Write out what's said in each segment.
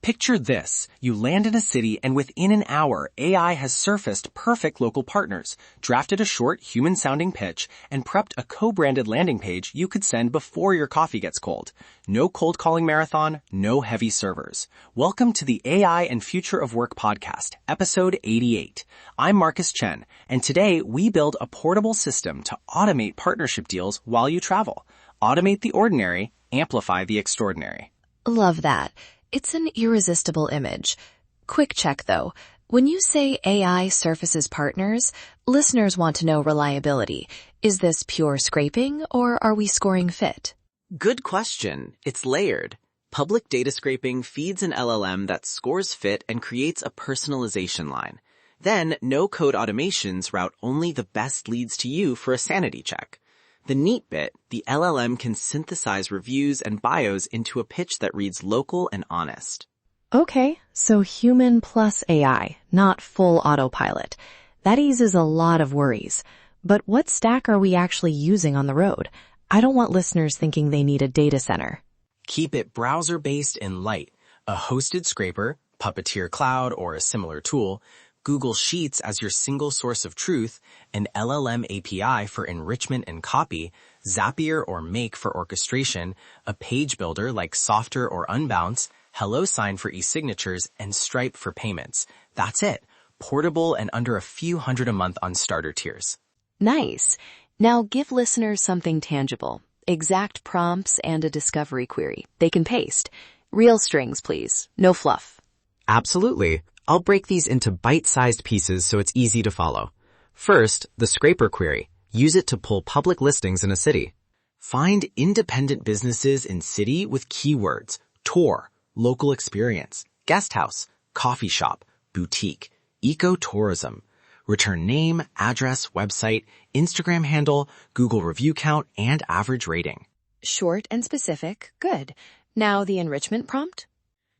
Picture this. You land in a city and within an hour, AI has surfaced perfect local partners, drafted a short, human-sounding pitch, and prepped a co-branded landing page you could send before your coffee gets cold. No cold calling marathon, no heavy servers. Welcome to the AI and Future of Work podcast, episode 88. I'm Marcus Chen, and today we build a portable system to automate partnership deals while you travel. Automate the ordinary, amplify the extraordinary. Love that. It's an irresistible image. Quick check though. When you say AI surfaces partners, listeners want to know reliability. Is this pure scraping or are we scoring fit? Good question. It's layered. Public data scraping feeds an LLM that scores fit and creates a personalization line. Then no-code automations route only the best leads to you for a sanity check. The neat bit, the LLM can synthesize reviews and bios into a pitch that reads local and honest. Okay, so human plus AI, not full autopilot. That eases a lot of worries. But what stack are we actually using on the road? I don't want listeners thinking they need a data center. Keep it browser-based and light. A hosted scraper, Puppeteer Cloud, or a similar tool, Google Sheets as your single source of truth, an LLM API for enrichment and copy, Zapier or Make for orchestration, a page builder like Softer or Unbounce, HelloSign for e-signatures, and Stripe for payments. That's it. Portable and under a few hundred a month on starter tiers. Nice. Now give listeners something tangible. Exact prompts and a discovery query. They can paste. Real strings, please. No fluff. Absolutely. I'll break these into bite-sized pieces so it's easy to follow. First, the scraper query. Use it to pull public listings in a city. Find independent businesses in city with keywords: tour, local experience, guest house, coffee shop, boutique, ecotourism. Return name, address, website, Instagram handle, Google review count, and average rating. Short and specific. Good. Now the enrichment prompt?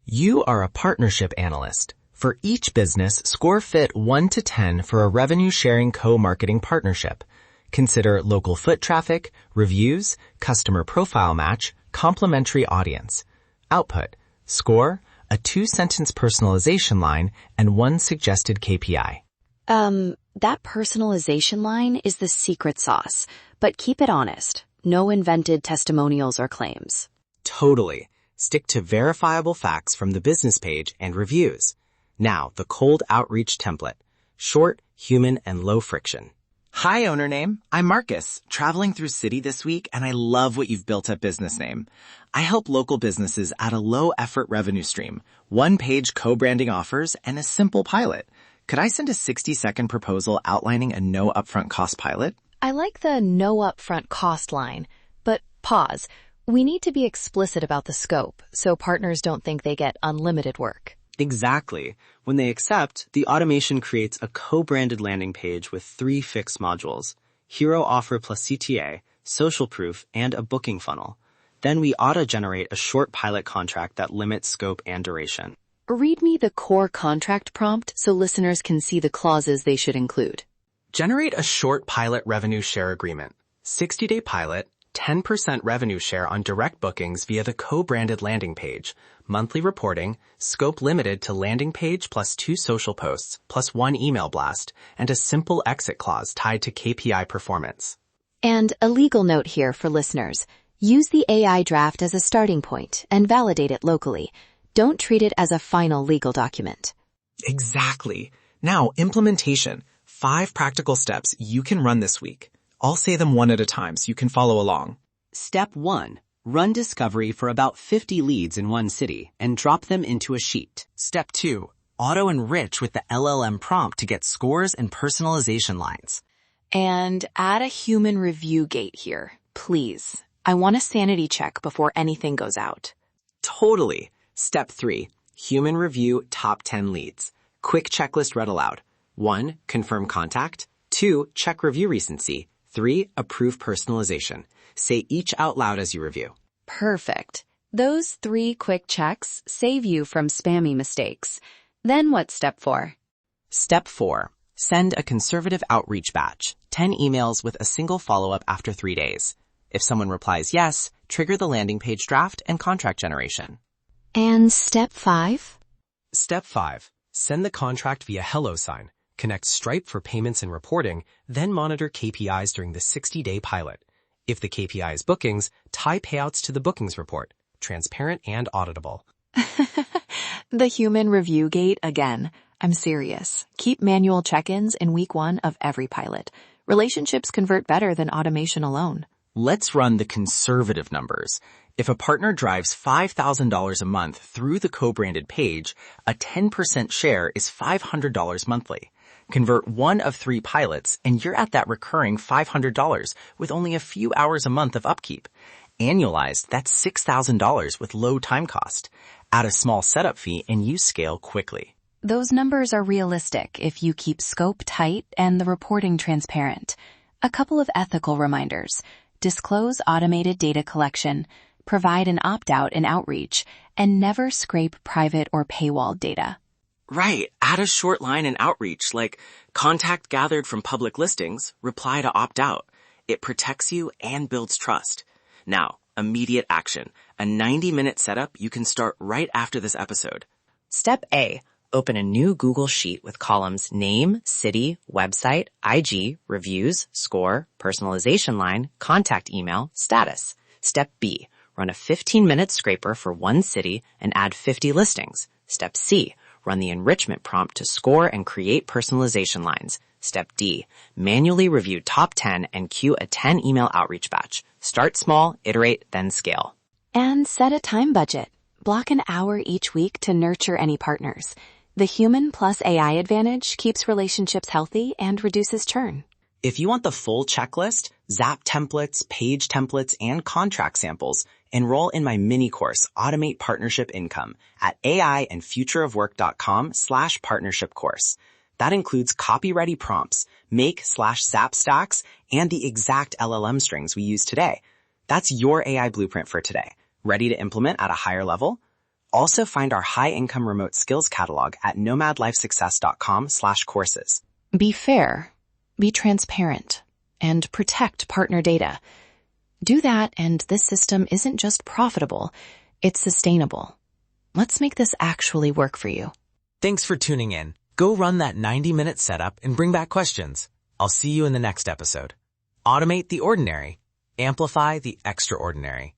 You are a partnership analyst. For each business, score fit 1 to 10 for a revenue-sharing co-marketing partnership. Consider local foot traffic, reviews, customer profile match, complementary audience. Output: score, a 2-sentence personalization line, and 1 suggested KPI. That personalization line is the secret sauce, but keep it honest. No invented testimonials or claims. Totally. Stick to verifiable facts from the business page and reviews. Now, the cold outreach template. Short, human, and low friction. Hi, owner name. I'm Marcus, traveling through city this week, and I love what you've built at Business Name. I help local businesses add a low-effort revenue stream, 1-page co-branding offers, and a simple pilot. Could I send a 60-second proposal outlining a no upfront cost pilot? I like the no upfront cost line, but pause. We need to be explicit about the scope so partners don't think they get unlimited work. Exactly. When they accept, the automation creates a co-branded landing page with 3 fixed modules: hero offer plus CTA, social proof, and a booking funnel. Then we auto-generate a short pilot contract that limits scope and duration. Read me the core contract prompt so listeners can see the clauses they should include. Generate a short pilot revenue share agreement. 60-day pilot, 10% revenue share on direct bookings via the co-branded landing page, monthly reporting, scope limited to landing page plus 2 social posts, plus 1 email blast, and a simple exit clause tied to KPI performance. And a legal note here for listeners. Use the AI draft as a starting point and validate it locally. Don't treat it as a final legal document. Exactly. Now, implementation. 5 practical steps you can run this week. I'll say them one at a time so you can follow along. Step 1. Run discovery for about 50 leads in one city and drop them into a sheet. Step 2. Auto-enrich with the LLM prompt to get scores and personalization lines. And add a human review gate here, please. I want a sanity check before anything goes out. Totally. Step 3. Human review top 10 leads. Quick checklist read aloud. 1. Confirm contact. 2. Check review recency. 3. Approve personalization. Say each out loud as you review. Perfect. Those 3 quick checks save you from spammy mistakes. Then what's step 4? Step 4. Send a conservative outreach batch. 10 emails with a single follow-up after 3 days. If someone replies yes, trigger the landing page draft and contract generation. And step 5? Step 5. Send the contract via hello sign. Connect Stripe for payments and reporting, then monitor KPIs during the 60-day pilot. If the KPI is bookings, tie payouts to the bookings report. Transparent and auditable. The human review gate again. I'm serious. Keep manual check-ins in week 1 of every pilot. Relationships convert better than automation alone. Let's run the conservative numbers. If a partner drives $5,000 a month through the co-branded page, a 10% share is $500 monthly. Convert 1 of 3 pilots and you're at that recurring $500 with only a few hours a month of upkeep. Annualized, that's $6,000 with low time cost. Add a small setup fee and you scale quickly. Those numbers are realistic if you keep scope tight and the reporting transparent. A couple of ethical reminders. Disclose automated data collection, provide an opt-out in outreach, and never scrape private or paywalled data. Right. Add a short line in outreach like contact gathered from public listings, reply to opt out. It protects you and builds trust. Now, immediate action. A 90-minute setup you can start right after this episode. Step A. Open a new Google Sheet with columns name, city, website, IG, reviews, score, personalization line, contact email, status. Step B. Run a 15-minute scraper for 1 city and add 50 listings. Step C. Run the enrichment prompt to score and create personalization lines. Step D. Manually review top 10 and queue a 10-email outreach batch. Start small, iterate, then scale. And set a time budget. Block an hour each week to nurture any partners. The human plus AI advantage keeps relationships healthy and reduces churn. If you want the full checklist, Zap templates, page templates, and contract samples, enroll in my mini course, Automate Partnership Income, at aiandfutureofwork.com/partnership course. That includes copy-ready prompts, make/zap stacks, and the exact LLM strings we use today. That's your AI blueprint for today. Ready to implement at a higher level? Also find our high-income remote skills catalog at nomadlifesuccess.com/courses. Be fair, be transparent, and protect partner data. Do that and this system isn't just profitable, it's sustainable. Let's make this actually work for you. Thanks for tuning in. Go run that 90-minute setup and bring back questions. I'll see you in the next episode. Automate the ordinary. Amplify the extraordinary.